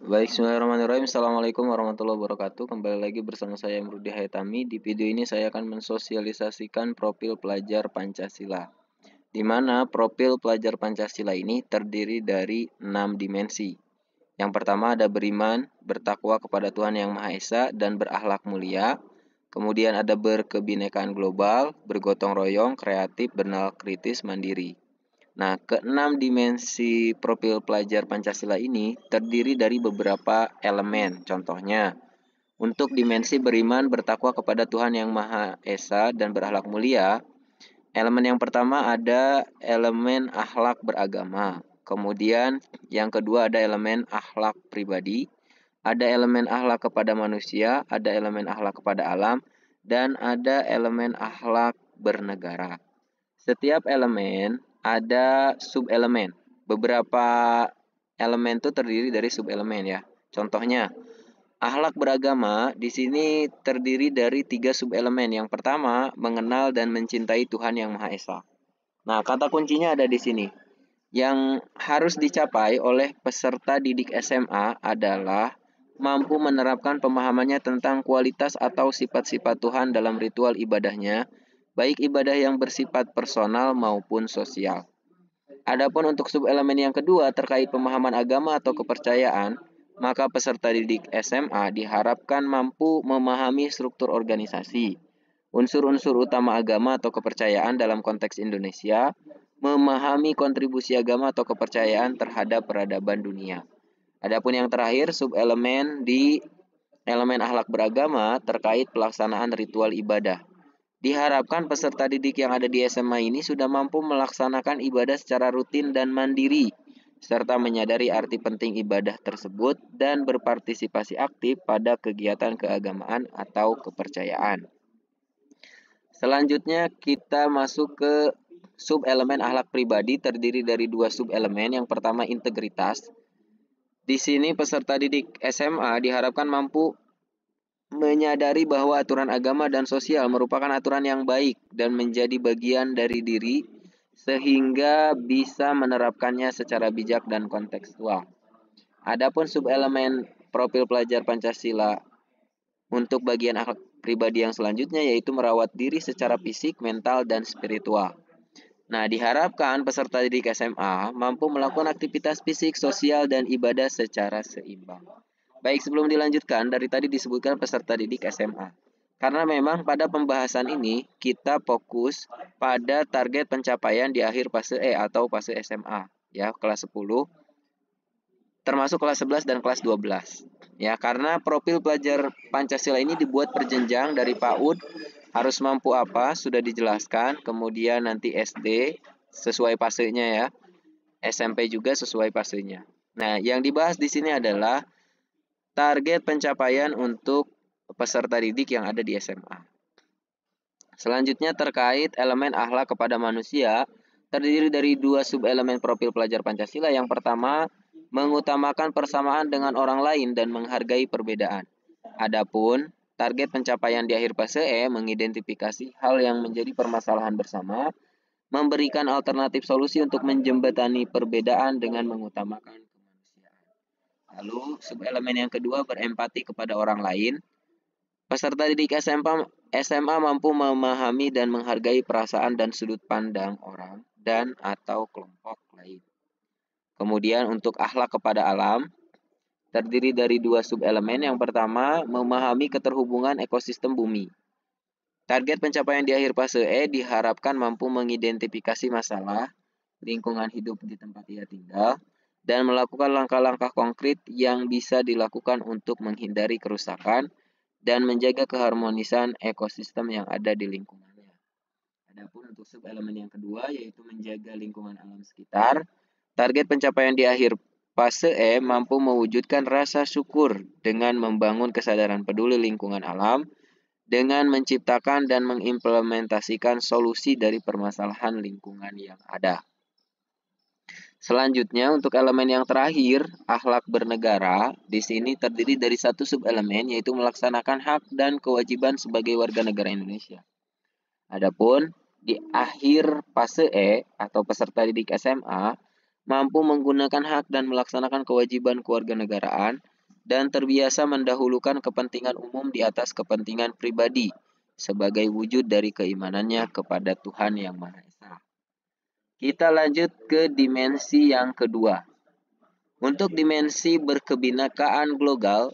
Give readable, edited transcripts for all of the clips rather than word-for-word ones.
Baik, bismillahirrahmanirrahim. Assalamualaikum warahmatullahi wabarakatuh. Kembali lagi bersama saya Imrudi Haitami. Di video ini saya akan mensosialisasikan profil pelajar Pancasila. Di mana profil pelajar Pancasila ini terdiri dari 6 dimensi. Yang pertama ada beriman, bertakwa kepada Tuhan Yang Maha Esa, dan berakhlak mulia. Kemudian ada berkebinekaan global, bergotong royong, kreatif, bernal kritis, mandiri. Nah, keenam dimensi profil pelajar Pancasila ini terdiri dari beberapa elemen. Contohnya, untuk dimensi beriman, bertakwa kepada Tuhan Yang Maha Esa, dan berakhlak mulia, elemen yang pertama ada elemen akhlak beragama. Kemudian yang kedua ada elemen akhlak pribadi, ada elemen akhlak kepada manusia, ada elemen akhlak kepada alam, dan ada elemen akhlak bernegara. Setiap elemen ada subelemen. Beberapa elemen itu terdiri dari subelemen ya. Contohnya, akhlak beragama di sini terdiri dari 3 subelemen. Yang pertama, mengenal dan mencintai Tuhan Yang Maha Esa. Nah, kata kuncinya ada di sini. Yang harus dicapai oleh peserta didik SMA adalah mampu menerapkan pemahamannya tentang kualitas atau sifat-sifat Tuhan dalam ritual ibadahnya, baik ibadah yang bersifat personal maupun sosial. Adapun untuk subelemen yang kedua terkait pemahaman agama atau kepercayaan, maka peserta didik SMA diharapkan mampu memahami struktur organisasi, unsur-unsur utama agama atau kepercayaan dalam konteks Indonesia, memahami kontribusi agama atau kepercayaan terhadap peradaban dunia. Adapun yang terakhir, subelemen di elemen akhlak beragama terkait pelaksanaan ritual ibadah. Diharapkan peserta didik yang ada di SMA ini sudah mampu melaksanakan ibadah secara rutin dan mandiri, serta menyadari arti penting ibadah tersebut dan berpartisipasi aktif pada kegiatan keagamaan atau kepercayaan. Selanjutnya kita masuk ke subelemen akhlak pribadi terdiri dari 2 subelemen. Yang pertama integritas. Di sini peserta didik SMA diharapkan mampu menyadari bahwa aturan agama dan sosial merupakan aturan yang baik dan menjadi bagian dari diri sehingga bisa menerapkannya secara bijak dan kontekstual. Adapun subelemen profil pelajar Pancasila untuk bagian akhlak pribadi yang selanjutnya yaitu merawat diri secara fisik, mental, dan spiritual. Nah, diharapkan peserta didik SMA mampu melakukan aktivitas fisik, sosial, dan ibadah secara seimbang. Baik, sebelum dilanjutkan, dari tadi disebutkan peserta didik SMA. Karena memang pada pembahasan ini kita fokus pada target pencapaian di akhir fase E atau fase SMA, ya, kelas 10, termasuk kelas 11 dan kelas 12. Ya, karena profil pelajar Pancasila ini dibuat berjenjang dari PAUD harus mampu apa sudah dijelaskan, kemudian nanti SD sesuai fasenya ya, SMP juga sesuai fasenya. Nah, yang dibahas di sini adalah target pencapaian untuk peserta didik yang ada di SMA. Selanjutnya terkait elemen akhlak kepada manusia, terdiri dari 2 subelemen profil pelajar Pancasila. Yang pertama, mengutamakan persamaan dengan orang lain dan menghargai perbedaan. Adapun target pencapaian di akhir fase E mengidentifikasi hal yang menjadi permasalahan bersama, memberikan alternatif solusi untuk menjembatani perbedaan dengan mengutamakan kemanusiaan. Lalu subelemen yang kedua berempati kepada orang lain. Peserta didik SMA mampu memahami dan menghargai perasaan dan sudut pandang orang dan atau kelompok lain. Kemudian untuk akhlak kepada alam, terdiri dari 2 subelemen. Yang pertama, memahami keterhubungan ekosistem bumi. Target pencapaian di akhir fase E diharapkan mampu mengidentifikasi masalah lingkungan hidup di tempat ia tinggal dan melakukan langkah-langkah konkret yang bisa dilakukan untuk menghindari kerusakan dan menjaga keharmonisan ekosistem yang ada di lingkungannya. Adapun untuk subelemen yang kedua yaitu menjaga lingkungan alam sekitar, target pencapaian di akhir fase E mampu mewujudkan rasa syukur dengan membangun kesadaran peduli lingkungan alam dengan menciptakan dan mengimplementasikan solusi dari permasalahan lingkungan yang ada. Selanjutnya untuk elemen yang terakhir, akhlak bernegara, di sini terdiri dari 1 subelemen yaitu melaksanakan hak dan kewajiban sebagai warga negara Indonesia. Adapun di akhir fase E atau peserta didik SMA mampu menggunakan hak dan melaksanakan kewajiban kewarganegaraan dan terbiasa mendahulukan kepentingan umum di atas kepentingan pribadi sebagai wujud dari keimanannya kepada Tuhan Yang Maha Esa. Kita lanjut ke dimensi yang kedua. Untuk dimensi berkebinekaan global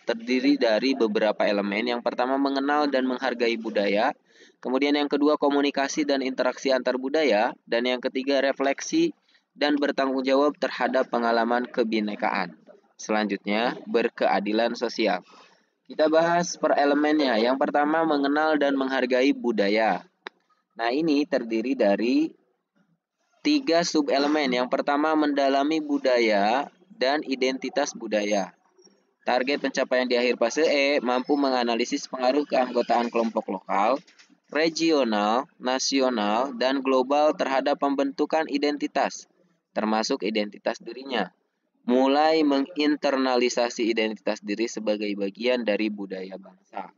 terdiri dari beberapa elemen. Yang pertama mengenal dan menghargai budaya, kemudian yang kedua komunikasi dan interaksi antar budaya, dan yang ketiga refleksi dan bertanggung jawab terhadap pengalaman kebinekaan. Selanjutnya berkeadilan sosial. Kita bahas per elemennya. Yang pertama mengenal dan menghargai budaya. Nah, ini terdiri dari 3 subelemen. Yang pertama mendalami budaya dan identitas budaya. Target pencapaian di akhir fase E mampu menganalisis pengaruh keanggotaan kelompok lokal, regional, nasional, dan global terhadap pembentukan identitas, termasuk identitas dirinya. Mulai menginternalisasi identitas diri sebagai bagian dari budaya bangsa.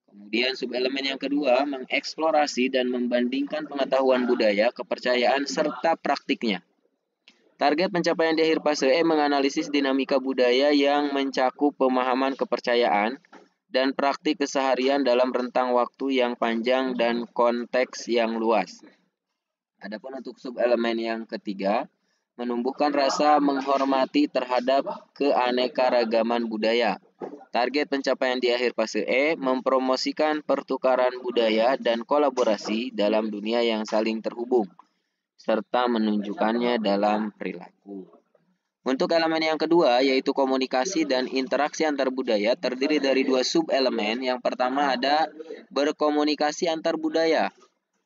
Kemudian subelemen yang kedua, mengeksplorasi dan membandingkan pengetahuan budaya, kepercayaan, serta praktiknya. Target pencapaian di akhir fase E menganalisis dinamika budaya yang mencakup pemahaman kepercayaan dan praktik keseharian dalam rentang waktu yang panjang dan konteks yang luas. Adapun untuk subelemen yang ketiga, menumbuhkan rasa menghormati terhadap keanekaragaman budaya. Target pencapaian di akhir fase E mempromosikan pertukaran budaya dan kolaborasi dalam dunia yang saling terhubung, serta menunjukkannya dalam perilaku. Untuk elemen yang kedua, yaitu komunikasi dan interaksi antar budaya, terdiri dari 2 subelemen. Yang pertama ada berkomunikasi antar budaya.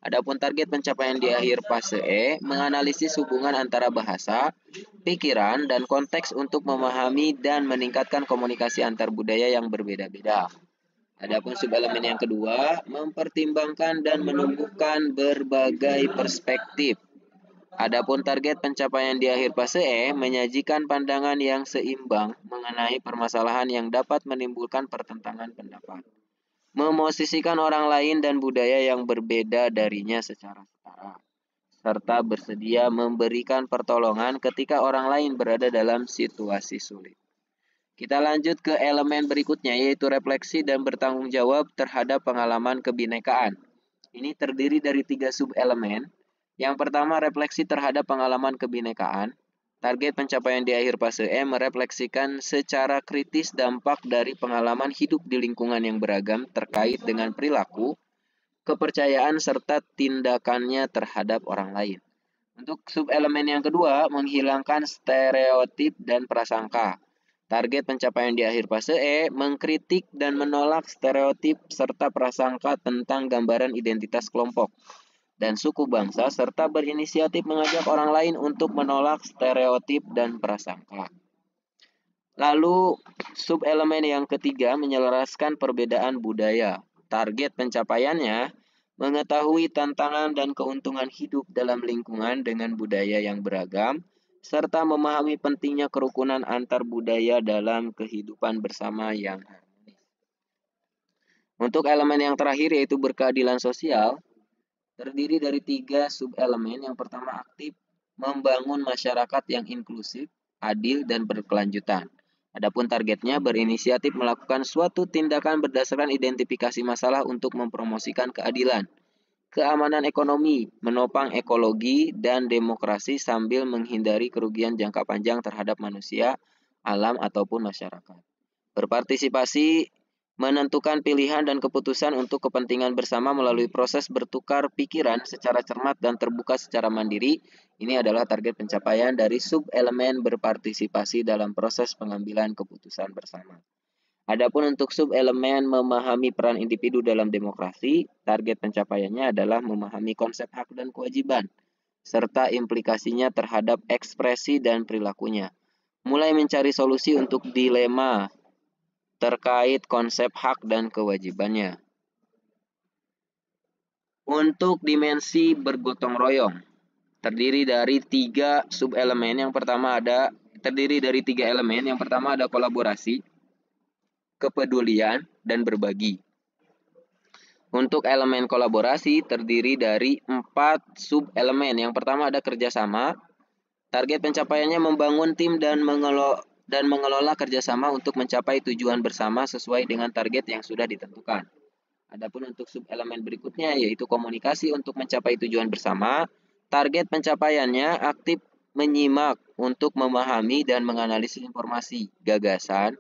Adapun target pencapaian di akhir fase E, menganalisis hubungan antara bahasa, pikiran, dan konteks untuk memahami dan meningkatkan komunikasi antar budaya yang berbeda-beda. Adapun subelemen yang kedua, mempertimbangkan dan menumbuhkan berbagai perspektif. Adapun target pencapaian di akhir fase E, menyajikan pandangan yang seimbang mengenai permasalahan yang dapat menimbulkan pertentangan pendapat. Memosisikan orang lain dan budaya yang berbeda darinya secara setara, serta bersedia memberikan pertolongan ketika orang lain berada dalam situasi sulit. Kita lanjut ke elemen berikutnya, yaitu refleksi dan bertanggung jawab terhadap pengalaman kebinekaan. Ini terdiri dari 3 subelemen. Yang pertama, refleksi terhadap pengalaman kebinekaan. Target pencapaian di akhir fase E merefleksikan secara kritis dampak dari pengalaman hidup di lingkungan yang beragam terkait dengan perilaku, kepercayaan, serta tindakannya terhadap orang lain. Untuk subelemen yang kedua, menghilangkan stereotip dan prasangka. Target pencapaian di akhir fase E mengkritik dan menolak stereotip serta prasangka tentang gambaran identitas kelompok dan suku bangsa, serta berinisiatif mengajak orang lain untuk menolak stereotip dan prasangka. Lalu, subelemen yang ketiga menyelaraskan perbedaan budaya. Target pencapaiannya mengetahui tantangan dan keuntungan hidup dalam lingkungan dengan budaya yang beragam, serta memahami pentingnya kerukunan antar budaya dalam kehidupan bersama yang harmonis. Untuk elemen yang terakhir, yaitu berkeadilan sosial, terdiri dari 3 subelemen. Yang pertama, aktif membangun masyarakat yang inklusif, adil, dan berkelanjutan. Adapun targetnya berinisiatif melakukan suatu tindakan berdasarkan identifikasi masalah untuk mempromosikan keadilan, keamanan ekonomi, menopang ekologi, dan demokrasi sambil menghindari kerugian jangka panjang terhadap manusia, alam, ataupun masyarakat. Berpartisipasi menentukan pilihan dan keputusan untuk kepentingan bersama melalui proses bertukar pikiran secara cermat dan terbuka secara mandiri. Ini adalah target pencapaian dari subelemen berpartisipasi dalam proses pengambilan keputusan bersama. Adapun untuk subelemen memahami peran individu dalam demokrasi, target pencapaiannya adalah memahami konsep hak dan kewajiban, serta implikasinya terhadap ekspresi dan perilakunya. Mulai mencari solusi untuk dilema terkait konsep hak dan kewajibannya. Untuk dimensi bergotong royong, terdiri dari 3 subelemen. Yang pertama terdiri dari 3 elemen. Yang pertama ada kolaborasi, kepedulian, dan berbagi. Untuk elemen kolaborasi terdiri dari 4 subelemen. Yang pertama ada kerjasama. Target pencapaiannya membangun tim dan dan mengelola kerjasama untuk mencapai tujuan bersama sesuai dengan target yang sudah ditentukan. Adapun untuk sub-elemen berikutnya yaitu komunikasi untuk mencapai tujuan bersama, target pencapaiannya aktif menyimak untuk memahami dan menganalisis informasi, gagasan,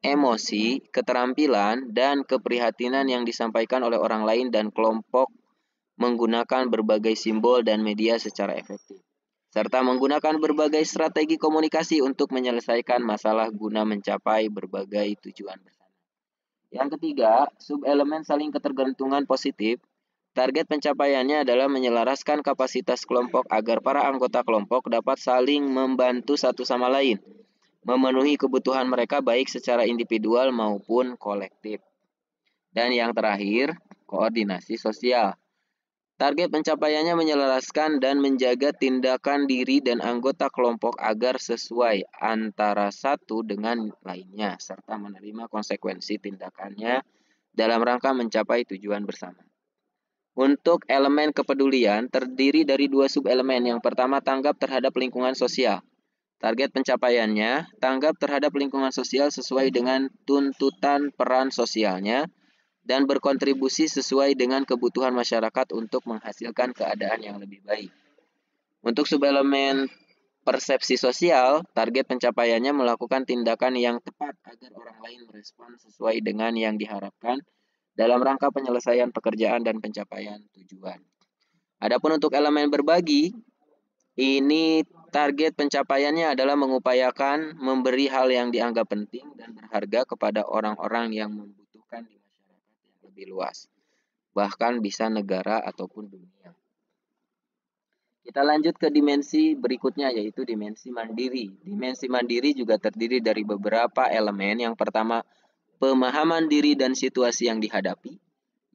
emosi, keterampilan, dan keprihatinan yang disampaikan oleh orang lain dan kelompok menggunakan berbagai simbol dan media secara efektif, serta menggunakan berbagai strategi komunikasi untuk menyelesaikan masalah guna mencapai berbagai tujuan bersama. Yang ketiga, sub-elemen saling ketergantungan positif. Target pencapaiannya adalah menyelaraskan kapasitas kelompok agar para anggota kelompok dapat saling membantu satu sama lain, memenuhi kebutuhan mereka baik secara individual maupun kolektif. Dan yang terakhir, koordinasi sosial. Target pencapaiannya menyelaraskan dan menjaga tindakan diri dan anggota kelompok agar sesuai antara satu dengan lainnya, serta menerima konsekuensi tindakannya dalam rangka mencapai tujuan bersama. Untuk elemen kepedulian terdiri dari dua subelemen. Yang pertama, tanggap terhadap lingkungan sosial. Target pencapaiannya, tanggap terhadap lingkungan sosial sesuai dengan tuntutan peran sosialnya dan berkontribusi sesuai dengan kebutuhan masyarakat untuk menghasilkan keadaan yang lebih baik. Untuk subelemen persepsi sosial, target pencapaiannya melakukan tindakan yang tepat agar orang lain merespon sesuai dengan yang diharapkan dalam rangka penyelesaian pekerjaan dan pencapaian tujuan. Adapun untuk elemen berbagi, ini target pencapaiannya adalah mengupayakan memberi hal yang dianggap penting dan berharga kepada orang-orang yang membutuhkan di lebih luas, bahkan bisa negara ataupun dunia. Kita lanjut ke dimensi berikutnya yaitu dimensi mandiri. Dimensi mandiri juga terdiri dari beberapa elemen. Yang pertama, pemahaman diri dan situasi yang dihadapi.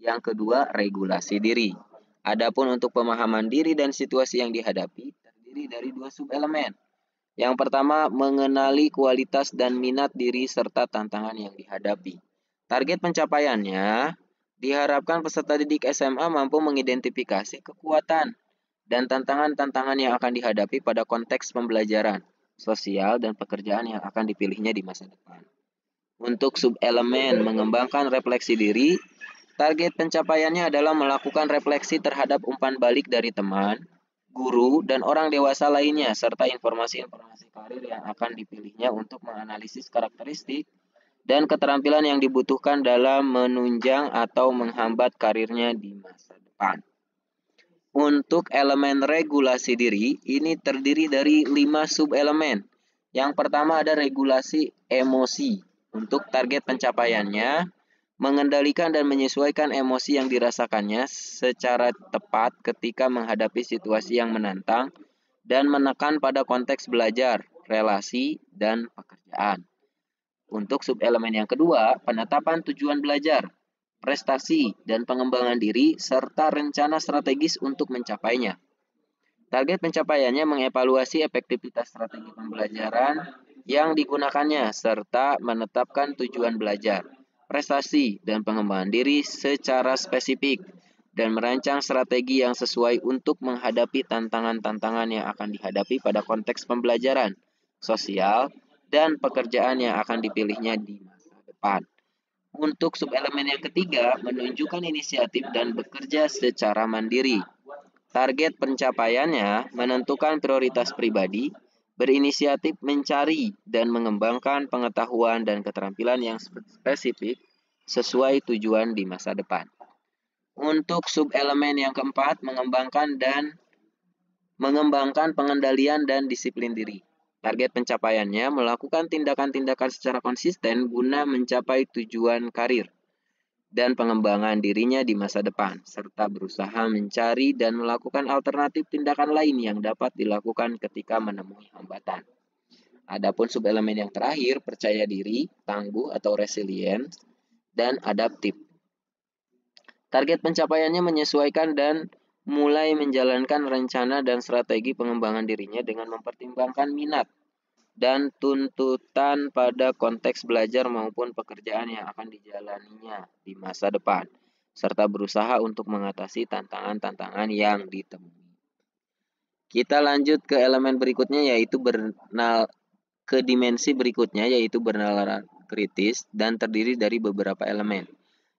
Yang kedua, regulasi diri. Adapun untuk pemahaman diri dan situasi yang dihadapi terdiri dari dua subelemen. Yang pertama, mengenali kualitas dan minat diri serta tantangan yang dihadapi. Target pencapaiannya diharapkan peserta didik SMA mampu mengidentifikasi kekuatan dan tantangan-tantangan yang akan dihadapi pada konteks pembelajaran, sosial, dan pekerjaan yang akan dipilihnya di masa depan. Untuk subelemen mengembangkan refleksi diri, target pencapaiannya adalah melakukan refleksi terhadap umpan balik dari teman, guru, dan orang dewasa lainnya, serta informasi-informasi karir yang akan dipilihnya untuk menganalisis karakteristik dan keterampilan yang dibutuhkan dalam menunjang atau menghambat karirnya di masa depan. Untuk elemen regulasi diri, ini terdiri dari 5 subelemen. Yang pertama ada regulasi emosi. Untuk target pencapaiannya, mengendalikan dan menyesuaikan emosi yang dirasakannya secara tepat ketika menghadapi situasi yang menantang dan menekan pada konteks belajar, relasi, dan pekerjaan. Untuk subelemen yang kedua, penetapan tujuan belajar, prestasi, dan pengembangan diri, serta rencana strategis untuk mencapainya. Target pencapaiannya mengevaluasi efektivitas strategi pembelajaran yang digunakannya, serta menetapkan tujuan belajar, prestasi, dan pengembangan diri secara spesifik, dan merancang strategi yang sesuai untuk menghadapi tantangan-tantangan yang akan dihadapi pada konteks pembelajaran, sosial, dan pekerjaan yang akan dipilihnya di masa depan. Untuk subelemen yang ketiga, menunjukkan inisiatif dan bekerja secara mandiri. Target pencapaiannya menentukan prioritas pribadi, berinisiatif mencari dan mengembangkan pengetahuan dan keterampilan yang spesifik sesuai tujuan di masa depan. Untuk subelemen yang keempat, mengembangkan pengendalian dan disiplin diri. Target pencapaiannya melakukan tindakan-tindakan secara konsisten guna mencapai tujuan karir dan pengembangan dirinya di masa depan, serta berusaha mencari dan melakukan alternatif tindakan lain yang dapat dilakukan ketika menemui hambatan. Adapun subelemen yang terakhir, percaya diri, tangguh atau resilience, dan adaptif. Target pencapaiannya menyesuaikan dan mulai menjalankan rencana dan strategi pengembangan dirinya dengan mempertimbangkan minat dan tuntutan pada konteks belajar maupun pekerjaan yang akan dijalaninya di masa depan, serta berusaha untuk mengatasi tantangan-tantangan yang ditemui. Kita lanjut ke elemen berikutnya yaitu ke dimensi berikutnya, yaitu bernalar kritis dan terdiri dari beberapa elemen.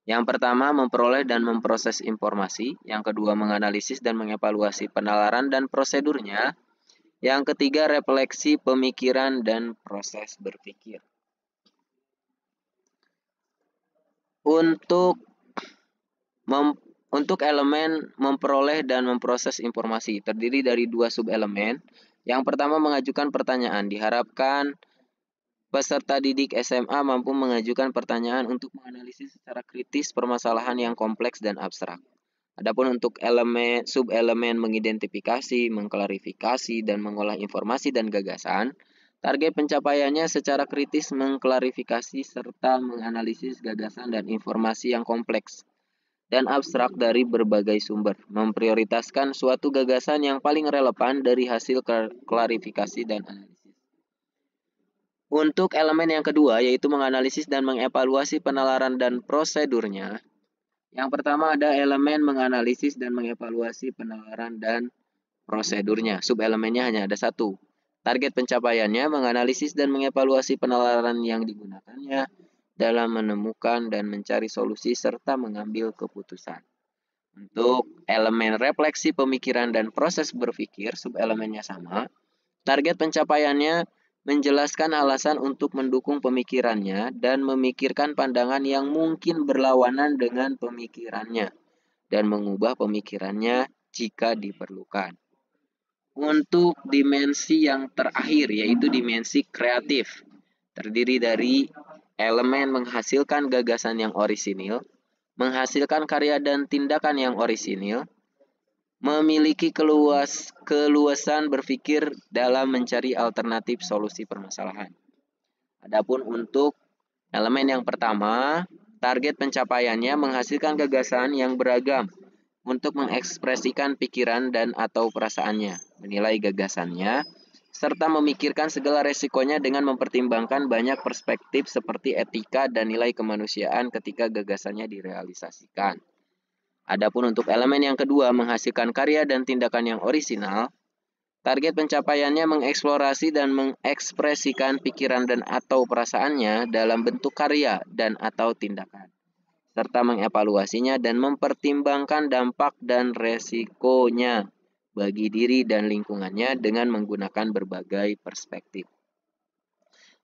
Yang pertama, memperoleh dan memproses informasi. Yang kedua, menganalisis dan mengevaluasi penalaran dan prosedurnya. Yang ketiga, refleksi pemikiran dan proses berpikir. Untuk elemen memperoleh dan memproses informasi, terdiri dari dua subelemen. Yang pertama, mengajukan pertanyaan. Diharapkan peserta didik SMA mampu mengajukan pertanyaan untuk menganalisis secara kritis permasalahan yang kompleks dan abstrak. Adapun untuk subelemen mengidentifikasi, mengklarifikasi, dan mengolah informasi dan gagasan, target pencapaiannya secara kritis mengklarifikasi serta menganalisis gagasan dan informasi yang kompleks dan abstrak dari berbagai sumber, memprioritaskan suatu gagasan yang paling relevan dari hasil klarifikasi dan analisis. Untuk elemen yang kedua, yaitu menganalisis dan mengevaluasi penalaran dan prosedurnya. Yang pertama ada elemen menganalisis dan mengevaluasi penalaran dan prosedurnya. Subelemennya hanya ada satu. Target pencapaiannya menganalisis dan mengevaluasi penalaran yang digunakannya dalam menemukan dan mencari solusi serta mengambil keputusan. Untuk elemen refleksi pemikiran dan proses berpikir, subelemennya sama. Target pencapaiannya menjelaskan alasan untuk mendukung pemikirannya dan memikirkan pandangan yang mungkin berlawanan dengan pemikirannya dan mengubah pemikirannya jika diperlukan. Untuk dimensi yang terakhir, yaitu dimensi kreatif, terdiri dari elemen menghasilkan gagasan yang orisinil, menghasilkan karya dan tindakan yang orisinil, memiliki keluasan berpikir dalam mencari alternatif solusi permasalahan. Adapun untuk elemen yang pertama, target pencapaiannya menghasilkan gagasan yang beragam untuk mengekspresikan pikiran dan atau perasaannya, menilai gagasannya, serta memikirkan segala resikonya dengan mempertimbangkan banyak perspektif seperti etika dan nilai kemanusiaan ketika gagasannya direalisasikan. Adapun untuk elemen yang kedua, menghasilkan karya dan tindakan yang orisinal, target pencapaiannya mengeksplorasi dan mengekspresikan pikiran dan atau perasaannya dalam bentuk karya dan atau tindakan, serta mengevaluasinya dan mempertimbangkan dampak dan resikonya bagi diri dan lingkungannya dengan menggunakan berbagai perspektif.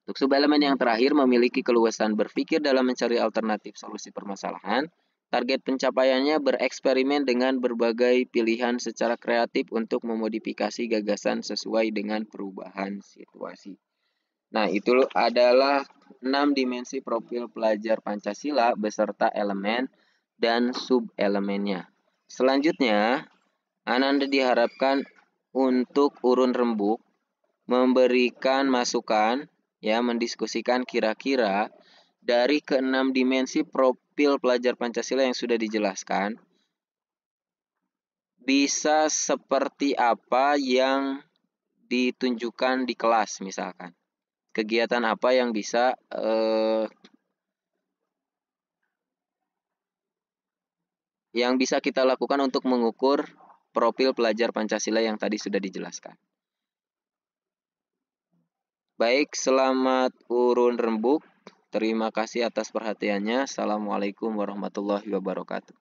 Untuk subelemen yang terakhir, memiliki keluasan berpikir dalam mencari alternatif solusi permasalahan. Target pencapaiannya bereksperimen dengan berbagai pilihan secara kreatif untuk memodifikasi gagasan sesuai dengan perubahan situasi. Nah, itu adalah 6 dimensi profil pelajar Pancasila beserta elemen dan subelemennya. Selanjutnya, Ananda diharapkan untuk urun rembuk memberikan masukan, mendiskusikan kira-kira dari ke-6 dimensi profil pelajar Pancasila yang sudah dijelaskan, bisa seperti apa yang ditunjukkan di kelas misalkan. Kegiatan apa yang bisa kita lakukan untuk mengukur profil pelajar Pancasila yang tadi sudah dijelaskan. Baik, selamat urun rembuk. Terima kasih atas perhatiannya. Assalamualaikum warahmatullahi wabarakatuh.